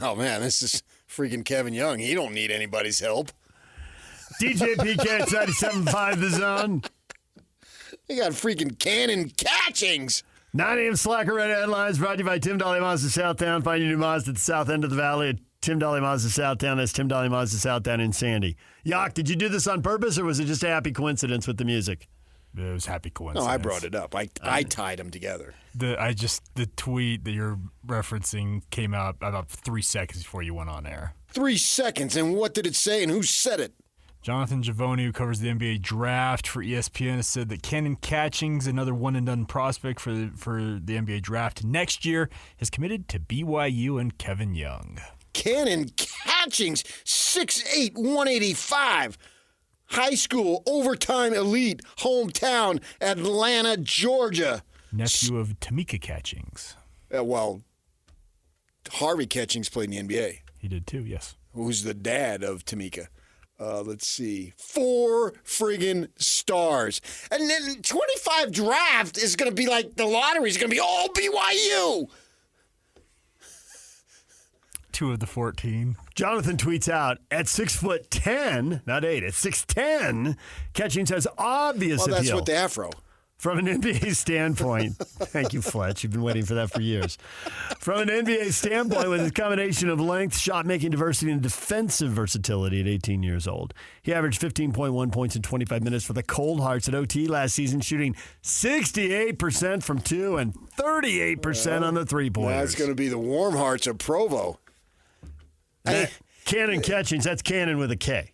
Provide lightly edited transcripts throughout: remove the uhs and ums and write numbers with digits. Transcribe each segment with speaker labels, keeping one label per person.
Speaker 1: Oh, man, this is freaking Kevin Young. He don't need anybody's help.
Speaker 2: DJ PK at 97.5 The Zone.
Speaker 1: They got freaking Kanon Catchings.
Speaker 2: 9 a.m. Slacker Red Headlines brought to you by Tim Dolly Mazda Southtown. Find your new Mazda at the south end of the valley at Tim Dolly Mazda Southtown. That's Tim Dolly Mazda Southtown in Sandy. Yak, did you do this on purpose or was it just a happy coincidence with the music?
Speaker 3: It was happy coincidence.
Speaker 1: No, I brought it up. I tied them together.
Speaker 3: The tweet that you're referencing came out about 3 seconds before you went on air.
Speaker 1: 3 seconds, and what did it say, and who said it?
Speaker 3: Jonathan Givony, who covers the NBA draft for ESPN, has said that Canon Catchings, another one-and-done prospect for the NBA draft next year, is committed to BYU and Kevin Young.
Speaker 1: Kanon Catchings, 6'8", 185. High school, overtime elite, hometown, Atlanta, Georgia.
Speaker 3: Nephew of Tamika Catchings.
Speaker 1: Well, Harvey Catchings played in the NBA.
Speaker 3: He did too, yes.
Speaker 1: Who's the dad of Tamika? Let's see. 4 friggin' stars. And then 25 draft is going to be like the lottery is going to be all BYU.
Speaker 3: 2 of the 14.
Speaker 2: Jonathan tweets out, at 6'10", not 8, at 6'10", Catchings has obvious appeal.
Speaker 1: Well, that's with the afro.
Speaker 2: From an NBA standpoint, thank you, Fletch. You've been waiting for that for years. From an NBA standpoint, with his combination of length, shot-making diversity, and defensive versatility at 18 years old, he averaged 15.1 points in 25 minutes for the Cold Hearts at OT last season, shooting 68% from 2 and 38% on the three-pointers.
Speaker 1: That's going to be the Warm Hearts of Provo.
Speaker 2: Kanon Catchings, that's Canon with a K.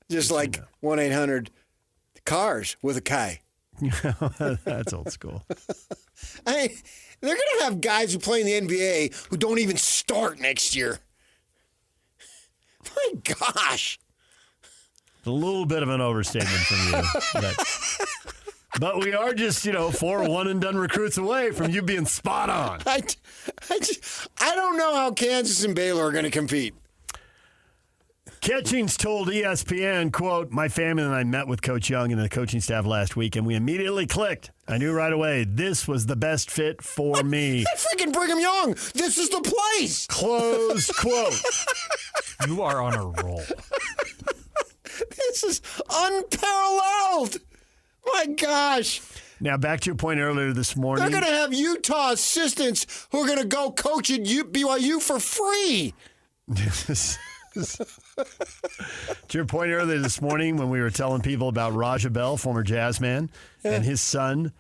Speaker 1: Just like 1-800-CARS with a K.
Speaker 2: That's old school.
Speaker 1: They're going to have guys who play in the NBA who don't even start next year. My gosh.
Speaker 2: It's a little bit of an overstatement from you. But we are just, 4 one-and-done recruits away from you being spot on.
Speaker 1: I don't know how Kansas and Baylor are going to compete.
Speaker 2: Catchings told ESPN, quote, "My family and I met with Coach Young and the coaching staff last week, and we immediately clicked. I knew right away this was the best fit for me."
Speaker 1: Freaking Brigham Young. This is the place.
Speaker 2: Close quote.
Speaker 3: You are on a roll.
Speaker 1: This is unparalleled. My gosh.
Speaker 2: Now, back to your point earlier this morning.
Speaker 1: They're going to have Utah assistants who are going to go coach at BYU for free. To your point earlier this morning when we were telling people about Raja Bell, former Jazzman, and his son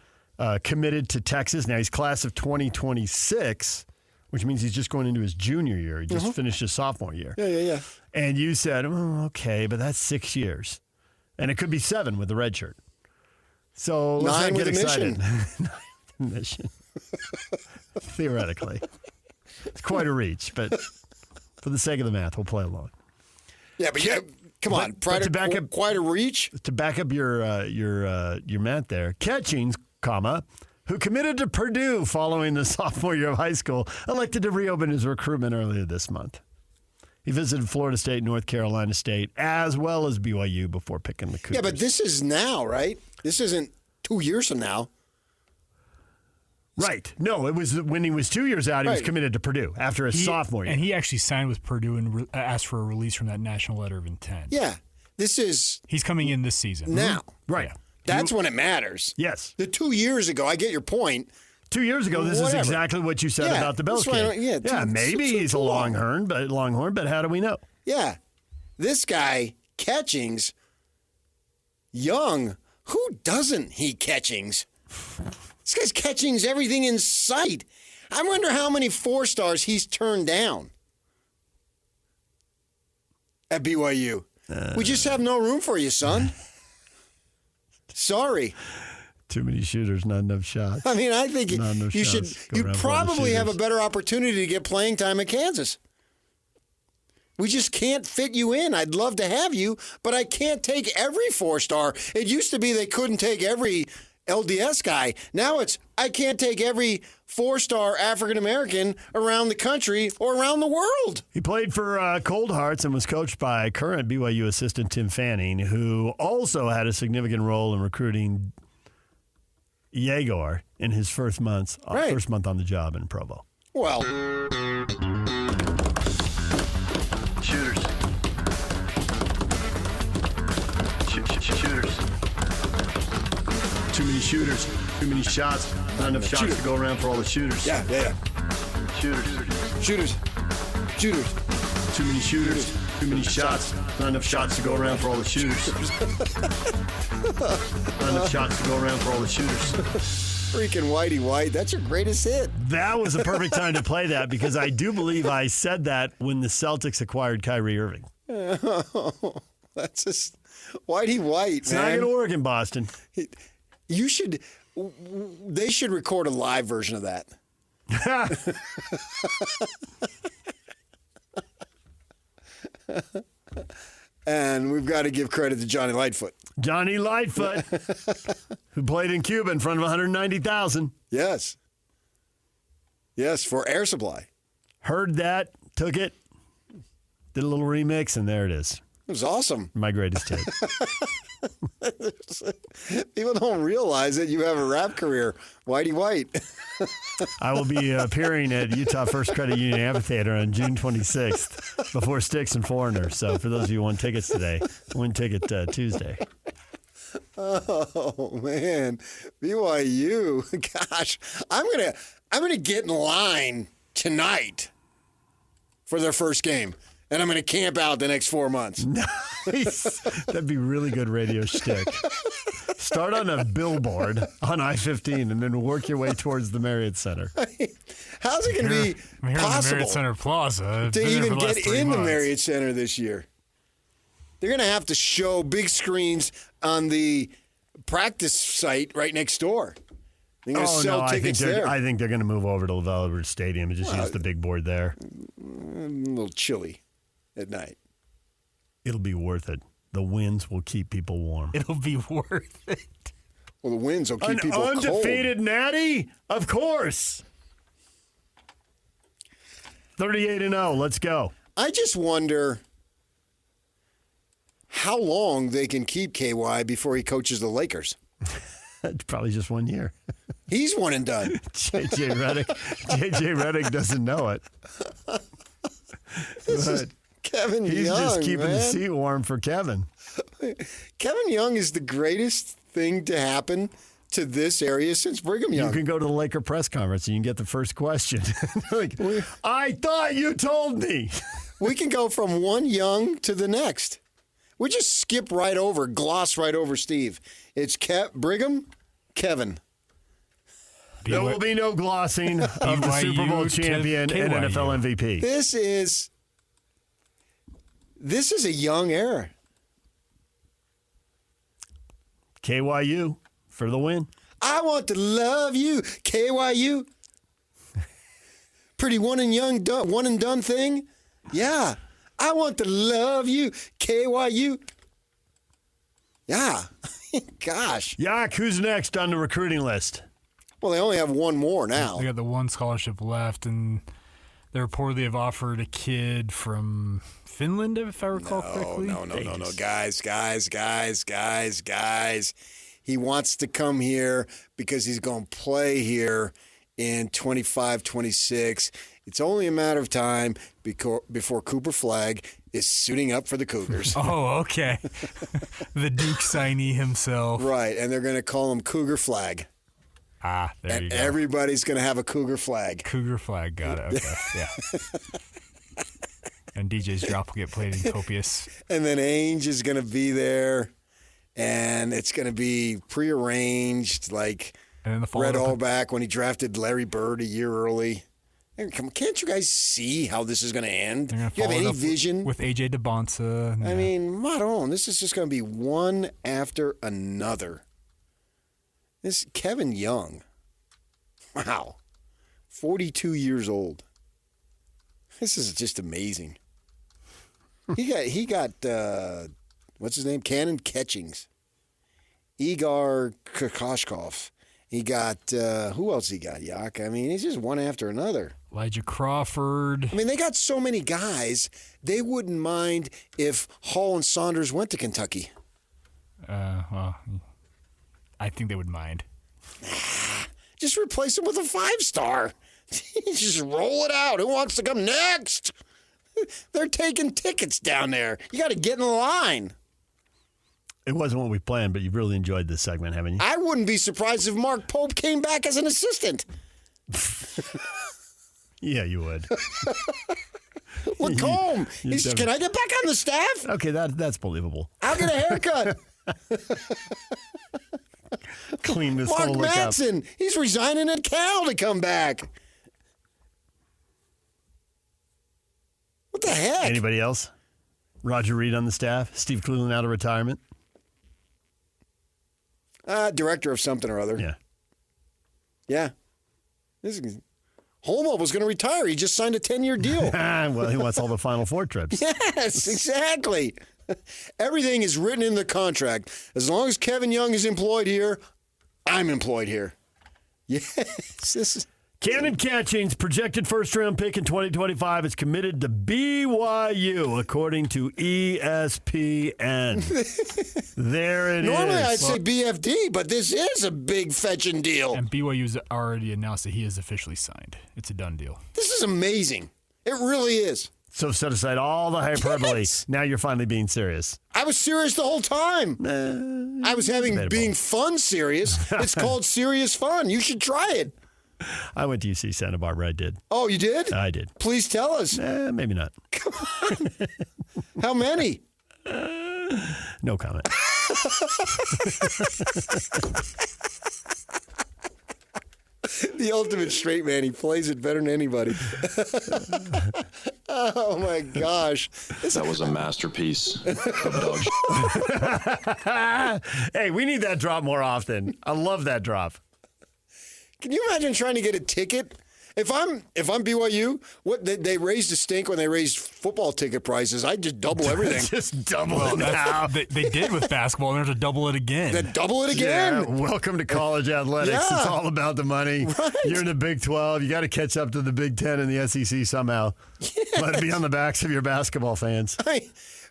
Speaker 1: committed to Texas. Now he's class of 2026, which means he's just going into his junior year. He just finished his sophomore year. Yeah.
Speaker 2: And you said, oh, okay, but that's 6 years. And it could be 7 with the red shirt. So let's
Speaker 1: 9
Speaker 2: not get
Speaker 1: with a
Speaker 2: excited.
Speaker 1: mission.
Speaker 2: 9 with a mission. Theoretically. It's quite a reach, but for the sake of the math, we'll play along.
Speaker 1: Yeah, but come on.
Speaker 2: But to back up,
Speaker 1: quite a reach.
Speaker 2: To back up your math there, Catchings, who committed to Purdue following the sophomore year of high school, elected to reopen his recruitment earlier this month. He visited Florida State, North Carolina State, as well as BYU before picking the Cougars.
Speaker 1: Yeah, but this is now, right? This isn't 2 years from now.
Speaker 2: Right. No, it was when he was 2 years out, he was committed to Purdue after his sophomore year.
Speaker 3: And he actually signed with Purdue and asked for a release from that national letter of intent.
Speaker 1: Yeah. He's
Speaker 3: coming in this season.
Speaker 1: Now.
Speaker 2: Right.
Speaker 3: Yeah.
Speaker 1: That's when it matters.
Speaker 2: Yes.
Speaker 1: The 2 years ago, I get your point.
Speaker 2: 2 years ago, this is exactly what you said about the Bell kid. Maybe he's a Longhorn, but how do we know?
Speaker 1: Yeah. This guy, Catchings, Young, who doesn't he Catchings? This guy's Catchings everything in sight. I wonder how many 4 stars he's turned down at BYU. We just have no room for you, son. Sorry.
Speaker 2: Too many shooters, not enough shots.
Speaker 1: I mean, I think you probably have a better opportunity to get playing time at Kansas. We just can't fit you in. I'd love to have you, but I can't take every 4-star. It used to be they couldn't take every LDS guy. Now it's I can't take every 4-star African-American around the country or around the world.
Speaker 2: He played for Cold Hearts and was coached by current BYU assistant Tim Fanning, who also had a significant role in recruiting Yegor in his first month on the job in Provo.
Speaker 1: Well,
Speaker 2: shooters, too many shots, not enough shots to go around for all the shooters.
Speaker 1: Yeah.
Speaker 2: Shooters. Too many shooters, too many shots, not enough shots to go around for all the shooters. Not enough shots to go around for all the shooters.
Speaker 1: Freaking Whitey White. That's your greatest hit.
Speaker 2: That was a perfect time to play that because I do believe I said that when the Celtics acquired Kyrie Irving.
Speaker 1: That's just Whitey White,
Speaker 2: It's not going to work in Boston.
Speaker 1: They should record a live version of that. And we've got to give credit to Johnny Lightfoot.
Speaker 2: Johnny Lightfoot, who played in Cuba in front of 190,000.
Speaker 1: Yes, for Air Supply.
Speaker 2: Heard that, took it, did a little remix, and there it is.
Speaker 1: It was awesome.
Speaker 2: My greatest hit.
Speaker 1: People don't realize that you have a rap career. Whitey White.
Speaker 2: I will be appearing at Utah First Credit Union Amphitheater on June 26th before Styx and Foreigners. So for those of you who want tickets today, win ticket Tuesday.
Speaker 1: Oh man, BYU. Gosh, I'm gonna get in line tonight for their first game. And I'm going to camp out the next 4 months.
Speaker 2: Nice. That'd be really good radio shtick. Start on a billboard on I-15 and then work your way towards the Marriott Center.
Speaker 1: How's it going to be possible
Speaker 3: the Marriott Center Plaza
Speaker 1: to even get in
Speaker 3: the
Speaker 1: Marriott Center this year? They're going to have to show big screens on the practice site right next door. They're going to sell tickets there.
Speaker 2: I think they're going to move over to LaVell Edwards Stadium and just use the big board there.
Speaker 1: A little chilly at night.
Speaker 2: It'll be worth it. The winds will keep people warm.
Speaker 3: It'll be worth it.
Speaker 1: Well, the winds will keep people cold.
Speaker 2: An undefeated natty? Of course. 38-0. Let's go.
Speaker 1: I just wonder how long they can keep KY before he coaches the Lakers.
Speaker 2: Probably just 1 year.
Speaker 1: He's one and done.
Speaker 2: JJ Redick doesn't know it. But
Speaker 1: Kevin
Speaker 2: he's
Speaker 1: Young,
Speaker 2: just keeping
Speaker 1: man.
Speaker 2: the seat warm for Kevin.
Speaker 1: Kevin Young is the greatest thing to happen to this area since Brigham Young.
Speaker 2: You can go to the Laker press conference and you can get the first question. Like, I thought you told me.
Speaker 1: We can go from one Young to the next. We just skip right over, gloss right over Steve. It's Brigham, Kevin.
Speaker 2: There will be no glossing of the Super Bowl champion and NFL MVP.
Speaker 1: This is a Young era.
Speaker 2: KYU for the win.
Speaker 1: I want to love you, KYU. Pretty one and done thing. Yeah. I want to love you, KYU. Yeah. Gosh.
Speaker 2: Yak, who's next on the recruiting list?
Speaker 1: Well, they only have one more now.
Speaker 3: They got the one scholarship left, and they reportedly have offered a kid from Finland, if I recall correctly.
Speaker 1: No. Guys. He wants to come here because he's going to play here in 25, 26. It's only a matter of time before Cooper Flagg is suiting up for the Cougars.
Speaker 3: Oh, okay. The Duke signee himself.
Speaker 1: Right, and they're going to call him Cougar Flag.
Speaker 3: Ah, there you go.
Speaker 1: And everybody's going to have a Cougar flag.
Speaker 3: Cougar Flag, got it. Okay, yeah. And DJ's drop will get played in copious.
Speaker 1: And then Ainge is going to be there, and it's going to be prearranged, like
Speaker 3: and then the
Speaker 1: Red Auerbach when he drafted Larry Bird a year early. Can't you guys see how this is going to end? Do you have any vision?
Speaker 3: With AJ DeBonsa.
Speaker 1: I mean, Maron, this is just going to be one after another. This Kevin Young, wow, 42 years old. This is just amazing. He got what's his name? Canon Catchings. Igor Kokoshkov. He got who else he got? Yak. I mean, he's just one after another.
Speaker 3: Elijah Crawford.
Speaker 1: I mean, they got so many guys. They wouldn't mind if Hall and Saunders went to Kentucky.
Speaker 3: Well, I think they would mind.
Speaker 1: Just replace him with a 5-star. Just roll it out. Who wants to come next? They're taking tickets down there. You got to get in the line.
Speaker 2: It wasn't what we planned, but you've really enjoyed this segment, haven't you?
Speaker 1: I wouldn't be surprised if Mark Pope came back as an assistant.
Speaker 2: Yeah, you would.
Speaker 1: Lacombe, can I get back on the staff?
Speaker 2: Okay, that's believable.
Speaker 1: I'll get a haircut.
Speaker 2: Clean this
Speaker 1: Mark
Speaker 2: whole look up.
Speaker 1: Mattson, he's resigning at Cal to come back. What the heck?
Speaker 2: Anybody else? Roger Reed on the staff? Steve Cleveland out of retirement?
Speaker 1: Director of something or other.
Speaker 2: Yeah.
Speaker 1: Yeah. Holma was going to retire. He just signed a 10-year deal.
Speaker 2: Well, he wants all the Final Four trips.
Speaker 1: Yes, exactly. Everything is written in the contract. As long as Kevin Young is employed here, I'm employed here. Yes. This is...
Speaker 2: Canon Catchings, projected first-round pick in 2025, is committed to BYU, according to ESPN. There it is.
Speaker 1: Normally I'd say BFD, but this is a big fetching deal.
Speaker 3: And BYU's already announced that he is officially signed. It's a done deal.
Speaker 1: This is amazing. It really is.
Speaker 2: So set aside all the hyperbole.
Speaker 1: Yes.
Speaker 2: Now you're finally being serious.
Speaker 1: I was serious the whole time. I was being fun serious. It's called serious fun. You should try it.
Speaker 2: I went to UC Santa Barbara. I did.
Speaker 1: Oh, you did?
Speaker 2: I did.
Speaker 1: Please tell us.
Speaker 2: Maybe not.
Speaker 1: Come on. How many?
Speaker 2: No comment.
Speaker 1: The ultimate straight man. He plays it better than anybody. Oh, my gosh.
Speaker 4: That was a masterpiece of dog
Speaker 2: Hey, we need that drop more often. I love that drop.
Speaker 1: Can you imagine trying to get a ticket? If I'm BYU, what they raised a stink when they raised football ticket prices. I'd just double everything.
Speaker 2: Just double it now.
Speaker 3: They did with basketball, and they're to double it again.
Speaker 1: Then double it again.
Speaker 2: Yeah, welcome to college athletics.
Speaker 1: Yeah.
Speaker 2: It's all about the money.
Speaker 1: Right.
Speaker 2: You're in the Big 12. You got to catch up to the Big 10 and the SEC somehow.
Speaker 1: Yes.
Speaker 2: Let it be on the backs of your basketball fans.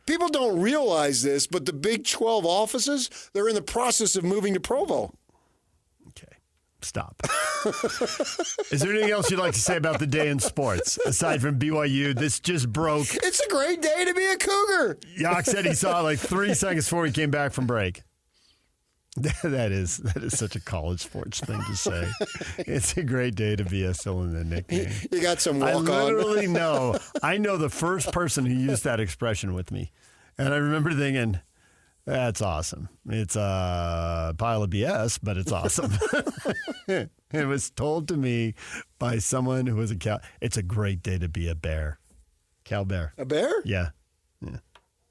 Speaker 1: People don't realize this, but the Big 12 offices, they're in the process of moving to Provo.
Speaker 2: Okay. Stop. Is there anything else you'd like to say about the day in sports? Aside from BYU, this just broke.
Speaker 1: It's a great day to be a Cougar.
Speaker 2: Yak said he saw it like 3 seconds before he came back from break. That is such a college sports thing to say. It's a great day to be a fill in the nickname.
Speaker 1: You got some walk-on.
Speaker 2: I literally know. I know the first person who used that expression with me. And I remember thinking, that's awesome. It's a pile of BS, but it's awesome. It was told to me by someone who was a cow. It's a great day to be a bear. Cow bear.
Speaker 1: A bear?
Speaker 2: Yeah.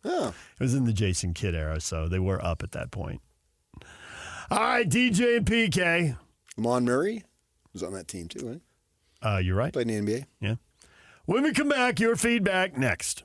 Speaker 1: Oh.
Speaker 2: It was in the Jason Kidd era, so they were up at that point. All right, DJ and PK.
Speaker 1: Amon Murray was on that team too, right?
Speaker 2: You're right.
Speaker 1: Played in the NBA.
Speaker 2: Yeah. When we come back, your feedback next.